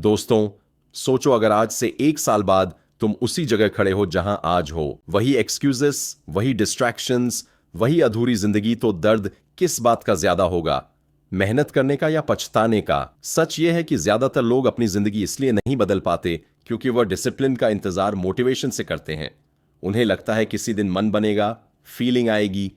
दोस्तों, सोचो अगर आज से 1 साल बाद तुम उसी जगह खड़े हो जहां आज हो, वही एक्सक्यूजेस, वही डिस्ट्रैक्शंस, वही अधूरी जिंदगी, तो दर्द किस बात का ज्यादा होगा, मेहनत करने का या पछताने का? सच यह है कि ज्यादातर लोग अपनी जिंदगी इसलिए नहीं बदल पाते क्योंकि वह डिसिप्लिन का इंतजार मोटिवेशन से करते हैं। उन्हें लगता है किसी दिन मन बनेगा, फीलिंग आएगी,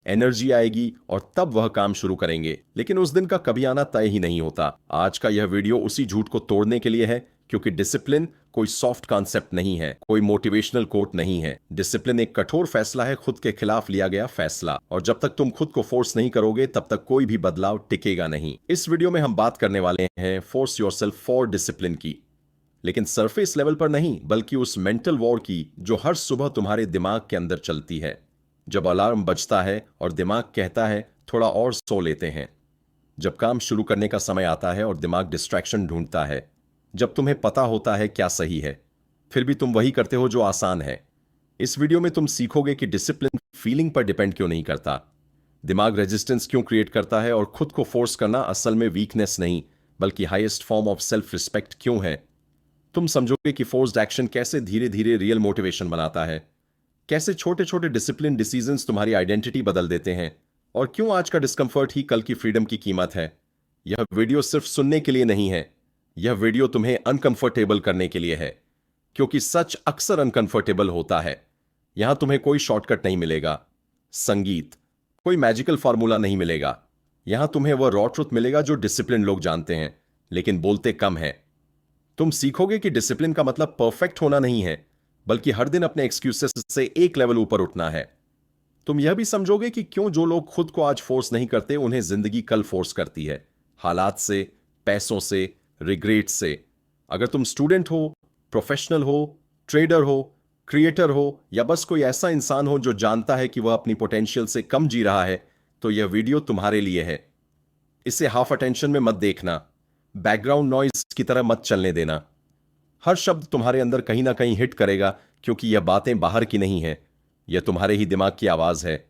एनर्जी आएगी और तब वह काम शुरू करेंगे, लेकिन उस दिन का कभी आना तय ही नहीं होता। आज का यह वीडियो उसी झूठ को तोड़ने के लिए है, क्योंकि डिसिप्लिन कोई सॉफ्ट कॉन्सेप्ट नहीं है, कोई मोटिवेशनल कोट नहीं है। डिसिप्लिन एक कठोर फैसला है, खुद के खिलाफ लिया गया फैसला, और जब तक तुम खुद को फोर्स नहीं करोगे तब तक कोई भी बदलाव टिकेगा नहीं। इस वीडियो में हम बात करने वाले हैं फोर्स योरसेल्फ फॉर डिसिप्लिन की, लेकिन सरफेस लेवल पर नहीं, बल्कि उस मेंटल वॉर की जो हर सुबह तुम्हारे दिमाग के अंदर चलती है। जब अलार्म बजता है और दिमाग कहता है थोड़ा और सो लेते हैं, जब काम शुरू करने का समय आता है और दिमाग डिस्ट्रैक्शन ढूंढता है, जब तुम्हें पता होता है क्या सही है, फिर भी तुम वही करते हो जो आसान है। इस वीडियो में तुम सीखोगे कि डिसिप्लिन फीलिंग पर डिपेंड क्यों नहीं करता, दिमाग रेजिस्टेंस क्यों क्रिएट करता है, और खुद को फोर्स करना असल में वीकनेस नहीं बल्कि highest form of self respect क्यों है। तुम समझोगे कि फोर्स्ड एक्शन कैसे धीरे धीरे रियल मोटिवेशन बनाता है, कैसे छोटे छोटे डिसिप्लिन डिसीजंस तुम्हारी आइडेंटिटी बदल देते हैं, और क्यों आज का डिस्कंफर्ट ही कल की फ्रीडम की कीमत है। यह वीडियो सिर्फ सुनने के लिए नहीं है, यह वीडियो तुम्हें अनकंफर्टेबल करने के लिए है, क्योंकि सच अक्सर अनकंफर्टेबल होता है। यहां तुम्हें कोई शॉर्टकट नहीं मिलेगा, संगीत, कोई मैजिकल फार्मूला नहीं मिलेगा। यहां तुम्हें वह रॉ ट्रुथ मिलेगा जो डिसिप्लिन लोग जानते हैं लेकिन बोलते कम है। तुम सीखोगे कि डिसिप्लिन का मतलब परफेक्ट होना नहीं है, बल्कि हर दिन अपने एक्सक्यूजेस से एक लेवल ऊपर उठना है। तुम यह भी समझोगे कि क्यों जो लोग खुद को आज फोर्स नहीं करते उन्हें जिंदगी कल फोर्स करती है, हालात से, पैसों से, रिग्रेट से। अगर तुम स्टूडेंट हो, प्रोफेशनल हो, ट्रेडर हो, क्रिएटर हो, या बस कोई ऐसा इंसान हो जो जानता है कि वह अपनी पोटेंशियल से कम जी रहा है, तो यह वीडियो तुम्हारे लिए है। इसे हाफ अटेंशन में मत देखना, बैकग्राउंड नॉइज की तरह मत चलने देना। हर शब्द तुम्हारे अंदर कहीं ना कहीं हिट करेगा, क्योंकि यह बातें बाहर की नहीं है, यह तुम्हारे ही दिमाग की आवाज है,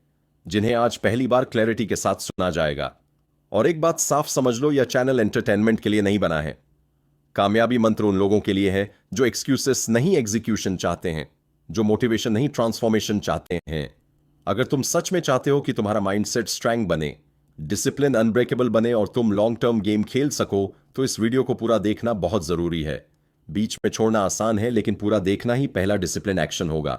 जिन्हें आज पहली बार क्लैरिटी के साथ सुना जाएगा। और एक बात साफ समझ लो, यह चैनल एंटरटेनमेंट के लिए नहीं बना है। कामयाबी मंत्र उन लोगों के लिए है जो एक्सक्यूजेस नहीं एग्जीक्यूशन चाहते हैं, जो मोटिवेशन नहीं ट्रांसफॉर्मेशन चाहते हैं। अगर तुम सच में चाहते हो कि तुम्हारा माइंडसेट स्ट्रेंग बने, डिसिप्लिन अनब्रेकेबल बने और तुम लॉन्ग टर्म गेम खेल सको, तो इस वीडियो को पूरा देखना बहुत जरूरी है। बीच में छोड़ना आसान है, लेकिन पूरा देखना ही पहला डिसिप्लिन एक्शन होगा।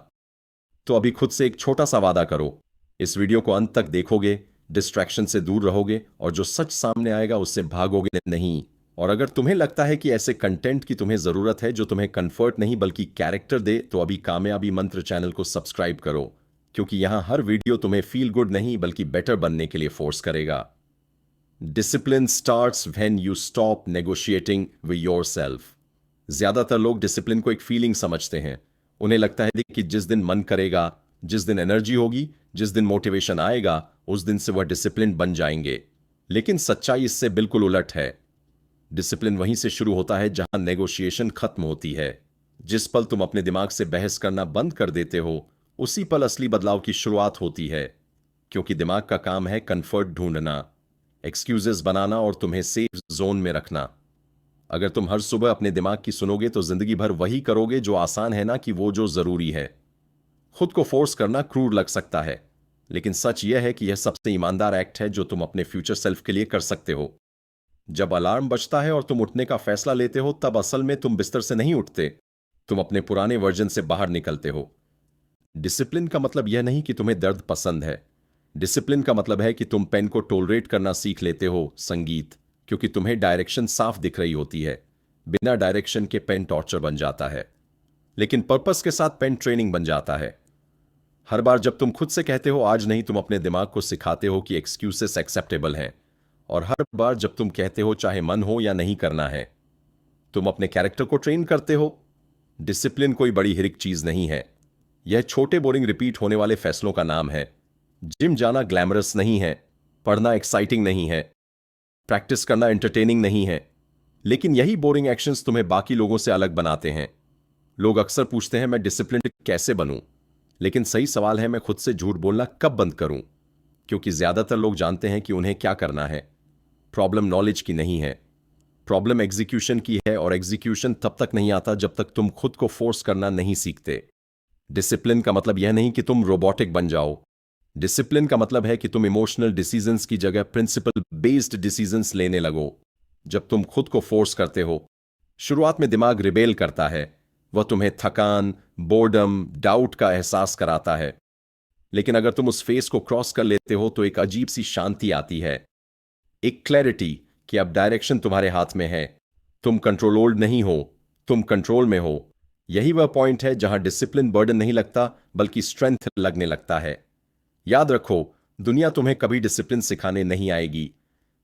तो अभी खुद से एक छोटा सा वादा करो, इस वीडियो को अंत तक देखोगे, डिस्ट्रैक्शन से दूर रहोगे, और जो सच सामने आएगा उससे भागोगे नहीं। और अगर तुम्हें लगता है कि ऐसे कंटेंट की तुम्हें जरूरत है जो तुम्हें कंफर्ट नहीं बल्कि कैरेक्टर दे, तो अभी कामयाबी मंत्र चैनल को सब्सक्राइब करो, क्योंकि यहां हर वीडियो तुम्हें फील गुड नहीं बल्कि बेटर बनने के लिए फोर्स करेगा। Discipline starts when you stop negotiating with yourself. ज्यादातर लोग डिसिप्लिन को एक फीलिंग समझते हैं। उन्हें लगता है कि जिस दिन मन करेगा, जिस दिन एनर्जी होगी, जिस दिन मोटिवेशन आएगा, उस दिन से वह डिसिप्लिन बन जाएंगे। लेकिन सच्चाई इससे बिल्कुल उलट है। डिसिप्लिन वहीं से शुरू होता है जहां नेगोशिएशन खत्म होती है। जिस पल तुम अपने दिमाग से बहस करना बंद कर देते हो, उसी पल असली बदलाव की शुरुआत होती है, क्योंकि दिमाग का काम है कंफर्ट ढूंढना, एक्सक्यूजेस बनाना और तुम्हें सेफ जोन में रखना। अगर तुम हर सुबह अपने दिमाग की सुनोगे तो जिंदगी भर वही करोगे जो आसान है, ना कि वो जो जरूरी है। खुद को फोर्स करना क्रूर लग सकता है, लेकिन सच यह है कि यह सबसे ईमानदार एक्ट है जो तुम अपने फ्यूचर सेल्फ के लिए कर सकते हो। जब अलार्म बजता है और तुम उठने का फैसला लेते हो, तब असल में तुम बिस्तर से नहीं उठते, तुम अपने पुराने वर्जन से बाहर निकलते हो। डिसिप्लिन का मतलब यह नहीं कि तुम्हें दर्द पसंद है। डिसिप्लिन का मतलब है कि तुम पेन को टोलरेट करना सीख लेते हो, संगीत, क्योंकि तुम्हें डायरेक्शन साफ दिख रही होती है। बिना डायरेक्शन के पेन टॉर्चर बन जाता है, लेकिन पर्पस के साथ पेन ट्रेनिंग बन जाता है। हर बार जब तुम खुद से कहते हो आज नहीं, तुम अपने दिमाग को सिखाते हो कि एक्सक्यूजेस एक्सेप्टेबल हैं। और हर बार जब तुम कहते हो चाहे मन हो या नहीं करना है, तुम अपने कैरेक्टर को ट्रेन करते हो। डिसिप्लिन कोई बड़ी हिरिक चीज नहीं है, यह छोटे बोरिंग रिपीट होने वाले फैसलों का नाम है। जिम जाना ग्लैमरस नहीं है, पढ़ना एक्साइटिंग नहीं है, प्रैक्टिस करना एंटरटेनिंग नहीं है, लेकिन यही बोरिंग एक्शंस तुम्हें बाकी लोगों से अलग बनाते हैं। लोग अक्सर पूछते हैं मैं डिसिप्लिन्ड कैसे बनूं, लेकिन सही सवाल है मैं खुद से झूठ बोलना कब बंद करूं, क्योंकि ज्यादातर लोग जानते हैं कि उन्हें क्या करना है। प्रॉब्लम नॉलेज की नहीं है, प्रॉब्लम एग्जीक्यूशन की है, और एग्जीक्यूशन तब तक नहीं आता जब तक तुम खुद को फोर्स करना नहीं सीखते। डिसिप्लिन का मतलब यह नहीं कि तुम रोबोटिक बन जाओ। डिसिप्लिन का मतलब है कि तुम इमोशनल डिसीजंस की जगह प्रिंसिपल बेस्ड डिसीजंस लेने लगो। जब तुम खुद को फोर्स करते हो, शुरुआत में दिमाग रिबेल करता है। वह तुम्हें थकान, बोर्डम, डाउट का एहसास कराता है। लेकिन अगर तुम उस फेस को क्रॉस कर लेते हो तो एक अजीब सी शांति आती है, एक क्लैरिटी कि अब डायरेक्शन तुम्हारे हाथ में है। तुम कंट्रोल्ड नहीं हो, तुम कंट्रोल में हो। यही वह पॉइंट है जहां डिसिप्लिन बर्डन नहीं लगता, बल्कि स्ट्रेंथ लगने लगता है। याद रखो, दुनिया तुम्हें कभी डिसिप्लिन सिखाने नहीं आएगी।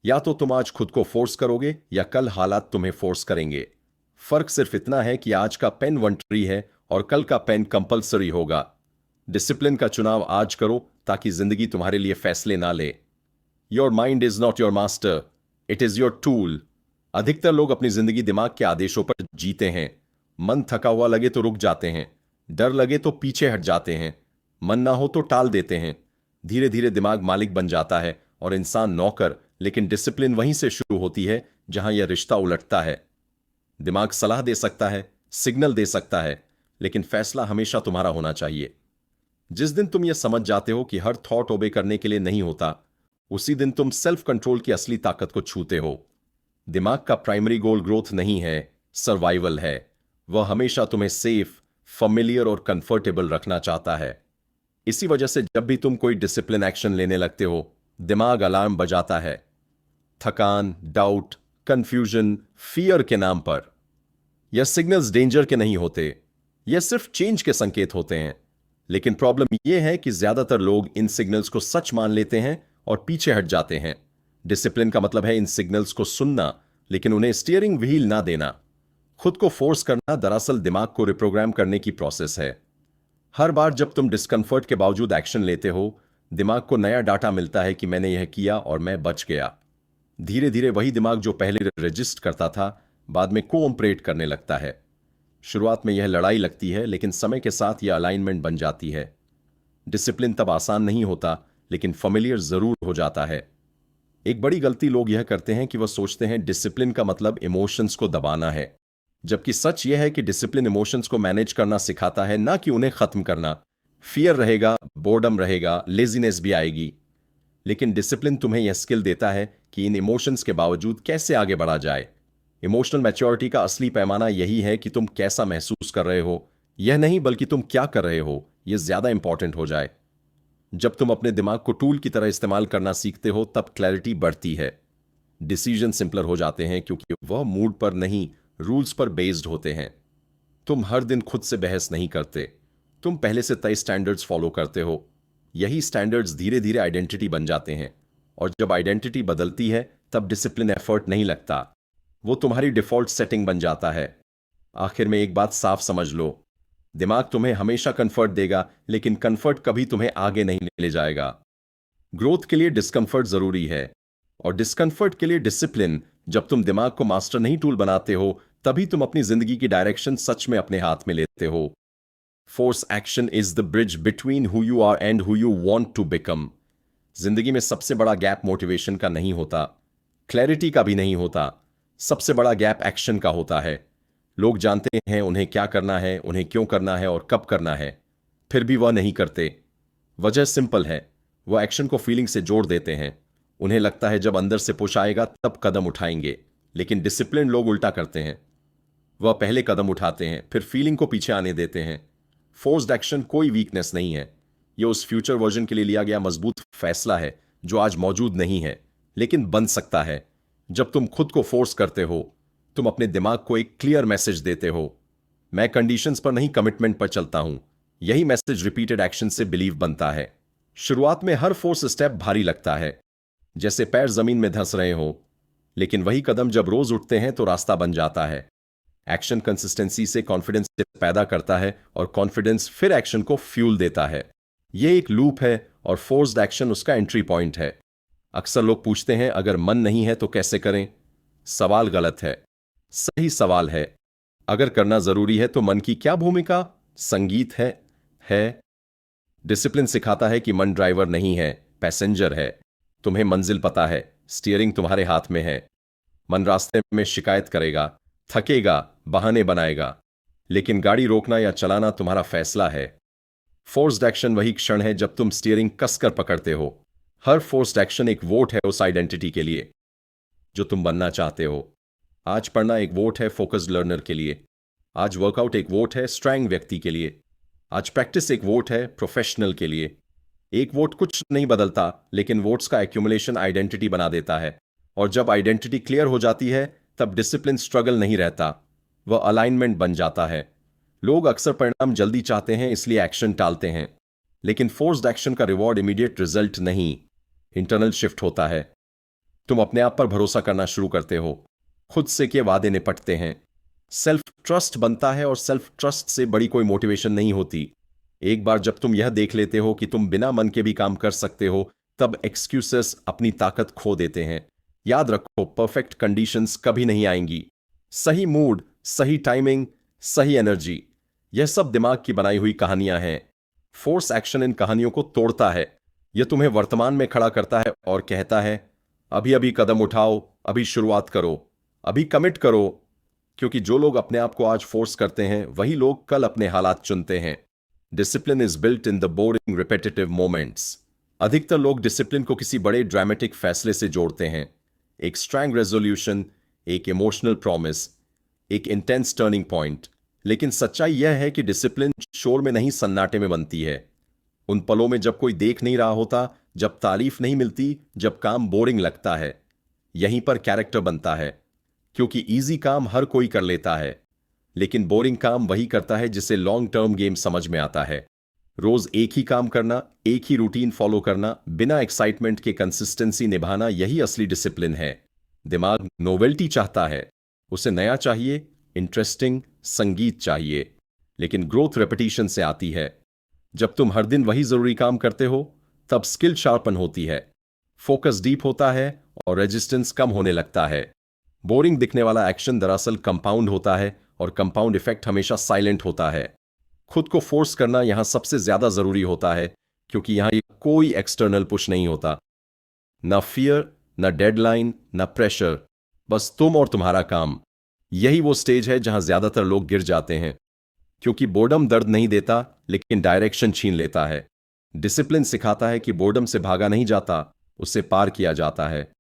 या तो तुम आज खुद को फोर्स करोगे या कल हालात तुम्हें फोर्स करेंगे। फर्क सिर्फ इतना है कि आज का पेन वॉलंटरी है और कल का पेन कंपलसरी होगा। डिसिप्लिन का चुनाव आज करो ताकि जिंदगी तुम्हारे लिए फैसले ना ले। Your mind is not your master, it is your tool. अधिकतर लोग अपनी जिंदगी दिमाग के आदेशों पर जीते हैं। मन थका हुआ लगे तो रुक जाते हैं, डर लगे तो पीछे हट जाते हैं, मन ना हो तो टाल देते हैं। धीरे धीरे दिमाग मालिक बन जाता है और इंसान नौकर। लेकिन डिसिप्लिन वहीं से शुरू होती है जहां यह रिश्ता उलटता है। दिमाग सलाह दे सकता है, सिग्नल दे सकता है, लेकिन फैसला हमेशा तुम्हारा होना चाहिए। जिस दिन तुम यह समझ जाते हो कि हर थॉट ओबे करने के लिए नहीं होता, उसी दिन तुम सेल्फ कंट्रोल की असली ताकत को छूते हो। दिमाग का प्राइमरी गोल ग्रोथ नहीं है, सर्वाइवल है। वह हमेशा तुम्हें सेफ, फैमिलियर और कंफर्टेबल रखना चाहता है। इसी वजह से जब भी तुम कोई डिसिप्लिन एक्शन लेने लगते हो, दिमाग अलार्म बजाता है। थकान, डाउट, कंफ्यूजन, फियर के नाम पर। यह सिग्नल्स डेंजर के नहीं होते, यह सिर्फ चेंज के संकेत होते हैं। लेकिन प्रॉब्लम यह है कि ज्यादातर लोग इन सिग्नल्स को सच मान लेते हैं और पीछे हट जाते हैं। डिसिप्लिन का मतलब है इन सिग्नल्स को सुनना, लेकिन उन्हें स्टीयरिंग व्हील ना देना। खुद को फोर्स करना दरअसल दिमाग को रिप्रोग्राम करने की प्रोसेस है। हर बार जब तुम डिस्कंफर्ट के बावजूद एक्शन लेते हो, दिमाग को नया डाटा मिलता है कि मैंने यह किया और मैं बच गया। धीरे धीरे वही दिमाग जो पहले रजिस्ट करता था, बाद में कोऑपरेट करने लगता है। शुरुआत में यह लड़ाई लगती है, लेकिन समय के साथ यह अलाइनमेंट बन जाती है। डिसिप्लिन तब आसान नहीं होता, लेकिन familiar जरूर हो जाता है। एक बड़ी गलती लोग यह करते हैं कि वह सोचते हैं डिसिप्लिन का मतलब इमोशंस को दबाना है, जबकि सच यह है कि डिसिप्लिन इमोशंस को मैनेज करना सिखाता है, ना कि उन्हें खत्म करना। फियर रहेगा, बोर्डम रहेगा, लेजीनेस भी आएगी, लेकिन डिसिप्लिन तुम्हें यह स्किल देता है कि इन इमोशंस के बावजूद कैसे आगे बढ़ा जाए। इमोशनल मैच्योरिटी का असली पैमाना यही है कि तुम कैसा महसूस कर रहे हो, यह नहीं बल्कि तुम क्या कर रहे हो, यह ज्यादा इंपॉर्टेंट हो जाए। जब तुम अपने दिमाग को टूल की तरह इस्तेमाल करना सीखते हो, तब क्लैरिटी बढ़ती है। डिसीजन सिंपलर हो जाते हैं क्योंकि वह मूड पर नहीं, रूल्स पर बेस्ड होते हैं। तुम हर दिन खुद से बहस नहीं करते, तुम पहले से तय स्टैंडर्ड्स फॉलो करते हो। यही स्टैंडर्ड्स धीरे धीरे आइडेंटिटी बन जाते हैं, और जब आइडेंटिटी बदलती है तब डिसिप्लिन एफर्ट नहीं लगता, वो तुम्हारी डिफॉल्ट सेटिंग बन जाता है। आखिर में एक बात साफ समझ लो, दिमाग तुम्हें हमेशा कंफर्ट देगा, लेकिन कंफर्ट कभी तुम्हें आगे नहीं ले जाएगा। ग्रोथ के लिए डिस्कंफर्ट जरूरी है, और डिस्कंफर्ट के लिए डिसिप्लिन। जब तुम दिमाग को मास्टर नहीं टूल बनाते हो, तभी तुम अपनी जिंदगी की डायरेक्शन सच में अपने हाथ में लेते हो। Force action is the bridge between who you are and who you want to become. जिंदगी में सबसे बड़ा गैप मोटिवेशन का नहीं होता, क्लैरिटी का भी नहीं होता। सबसे बड़ा गैप एक्शन का होता है। लोग जानते हैं उन्हें क्या करना है, उन्हें क्यों करना है और कब करना है, फिर भी वह नहीं करते। वजह सिंपल है, वह एक्शन को फीलिंग से जोड़ देते हैं। उन्हें लगता है जब अंदर से पुश आएगा तब कदम उठाएंगे। लेकिन डिसिप्लिन लोग उल्टा करते हैं, वह पहले कदम उठाते हैं, फिर फीलिंग को पीछे आने देते हैं। फोर्स्ड एक्शन कोई वीकनेस नहीं है, यह उस फ्यूचर वर्जन के लिए लिया गया मजबूत फैसला है जो आज मौजूद नहीं है, लेकिन बन सकता है। जब तुम खुद को फोर्स करते हो, तुम अपने दिमाग को एक क्लियर मैसेज देते हो, मैं कंडीशंस पर नहीं कमिटमेंट पर चलता हूं। यही मैसेज रिपीटेड एक्शन से बिलीव बनता है। शुरुआत में हर फोर्स स्टेप भारी लगता है, जैसे पैर जमीन में धंस रहे हो, लेकिन वही कदम जब रोज उठते हैं तो रास्ता बन जाता है। एक्शन कंसिस्टेंसी से कॉन्फिडेंस पैदा करता है, और कॉन्फिडेंस फिर एक्शन को फ्यूल देता है। यह एक लूप है, और फोर्स्ड एक्शन उसका एंट्री पॉइंट है। अक्सर लोग पूछते हैं अगर मन नहीं है तो कैसे करें। सवाल गलत है, सही सवाल है, अगर करना जरूरी है तो मन की क्या भूमिका? संगीत है। डिसिप्लिन सिखाता है कि मन ड्राइवर नहीं है, पैसेंजर है। तुम्हें मंजिल पता है, स्टीयरिंग तुम्हारे हाथ में है। मन रास्ते में शिकायत करेगा, थकेगा, बहाने बनाएगा, लेकिन गाड़ी रोकना या चलाना तुम्हारा फैसला है। फोर्स्ड एक्शन वही क्षण है जब तुम स्टीयरिंग कसकर पकड़ते हो। हर फोर्स्ड एक्शन एक वोट है उस आइडेंटिटी के लिए जो तुम बनना चाहते हो। आज पढ़ना एक वोट है फोकस्ड लर्नर के लिए। आज वर्कआउट एक वोट है स्ट्रांग व्यक्ति के लिए। आज प्रैक्टिस एक वोट है प्रोफेशनल के लिए। एक वोट कुछ नहीं बदलता, लेकिन वोट्स का एक्यूमुलेशन आइडेंटिटी बना देता है। और जब आइडेंटिटी क्लियर हो जाती है, तब डिसिप्लिन स्ट्रगल नहीं रहता, वह अलाइनमेंट बन जाता है। लोग अक्सर परिणाम जल्दी चाहते हैं, इसलिए एक्शन टालते हैं। लेकिन फोर्स्ड एक्शन का रिवॉर्ड इमीडिएट रिजल्ट नहीं, इंटरनल शिफ्ट होता है। तुम अपने आप पर भरोसा करना शुरू करते हो, खुद से के वादे निपटते हैं, सेल्फ ट्रस्ट बनता है। और सेल्फ ट्रस्ट से बड़ी कोई मोटिवेशन नहीं होती। एक बार जब तुम यह देख लेते हो कि तुम बिना मन के भी काम कर सकते हो, तब एक्सक्यूसेस अपनी ताकत खो देते हैं। याद रखो, परफेक्ट कंडीशंस कभी नहीं आएंगी। सही मूड, सही टाइमिंग, सही एनर्जी, यह सब दिमाग की बनाई हुई कहानियां हैं। फोर्स एक्शन इन कहानियों को तोड़ता है। यह तुम्हें वर्तमान में खड़ा करता है और कहता है, अभी अभी कदम उठाओ, अभी शुरुआत करो, अभी कमिट करो। क्योंकि जो लोग अपने आप को आज फोर्स करते हैं, वही लोग कल अपने हालात चुनते हैं। Discipline is built in the boring repetitive moments. अधिकतर लोग डिसिप्लिन को किसी बड़े ड्रामेटिक फैसले से जोड़ते हैं। एक स्ट्रॉन्ग रेजोल्यूशन, एक इमोशनल प्रॉमिस, एक इंटेंस टर्निंग पॉइंट। लेकिन सच्चाई यह है कि डिसिप्लिन शोर में नहीं, सन्नाटे में बनती है। उन पलों में जब कोई देख नहीं रहा होता, जब तारीफ नहीं मिलती, जब काम बोरिंग लगता है। यहीं पर कैरेक्टर बनता है। क्योंकि इजी काम हर कोई कर लेता है, लेकिन बोरिंग काम वही करता है जिसे लॉन्ग टर्म गेम समझ में आता है। रोज एक ही काम करना, एक ही रूटीन फॉलो करना, बिना एक्साइटमेंट के कंसिस्टेंसी निभाना, यही असली डिसिप्लिन है। दिमाग नोवेल्टी चाहता है, उसे नया चाहिए, इंटरेस्टिंग, संगीत चाहिए। लेकिन ग्रोथ रेपिटेशन से आती है। जब तुम हर दिन वही जरूरी काम करते हो, तब स्किल शार्पन होती है, फोकस डीप होता है और रेजिस्टेंस कम होने लगता है। बोरिंग दिखने वाला एक्शन दरअसल कंपाउंड होता है, और कंपाउंड इफेक्ट हमेशा साइलेंट होता है। खुद को फोर्स करना यहां सबसे ज्यादा जरूरी होता है, क्योंकि यहां कोई एक्सटर्नल पुश नहीं होता। ना फियर, ना डेडलाइन, ना प्रेशर, बस तुम और तुम्हारा काम। यही वो स्टेज है जहां ज्यादातर लोग गिर जाते हैं। क्योंकि बोर्डम दर्द नहीं देता, लेकिन डायरेक्शन छीन लेता है। डिसिप्लिन सिखाता है कि बोर्डम से भागा नहीं जाता, उससे पार किया जाता है।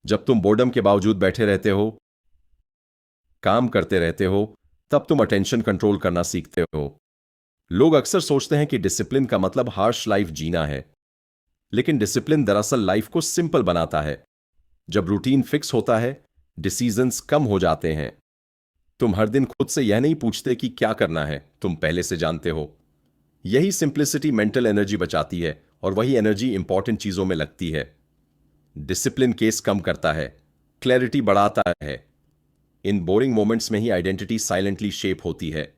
जब तुम बोर्डम के बावजूद बैठे रहते हो, काम करते रहते हो, तब तुम अटेंशन कंट्रोल करना सीखते हो। लोग अक्सर सोचते हैं कि डिसिप्लिन का मतलब हार्श लाइफ जीना है, लेकिन डिसिप्लिन दरअसल लाइफ को सिंपल बनाता है। जब रूटीन फिक्स होता है, डिसीजंस कम हो जाते हैं। तुम हर दिन खुद से यह नहीं पूछते कि क्या करना है, तुम पहले से जानते हो। यही सिंप्लिसिटी मेंटल एनर्जी बचाती है, और वही एनर्जी इंपॉर्टेंट चीजों में लगती है। डिसिप्लिन केस कम करता है, क्लैरिटी बढ़ाता है। इन बोरिंग मोमेंट्स में ही आइडेंटिटी साइलेंटली शेप होती है।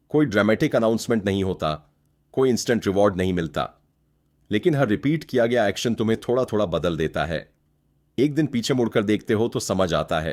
कोई ड्रामेटिक अनाउंसमेंट नहीं होता, कोई इंस्टेंट रिवॉर्ड नहीं मिलता, लेकिन हर रिपीट किया गया एक्शन तुम्हें थोड़ा थोड़ा बदल देता है। एक दिन पीछे मुड़कर देखते हो तो समझ आता है,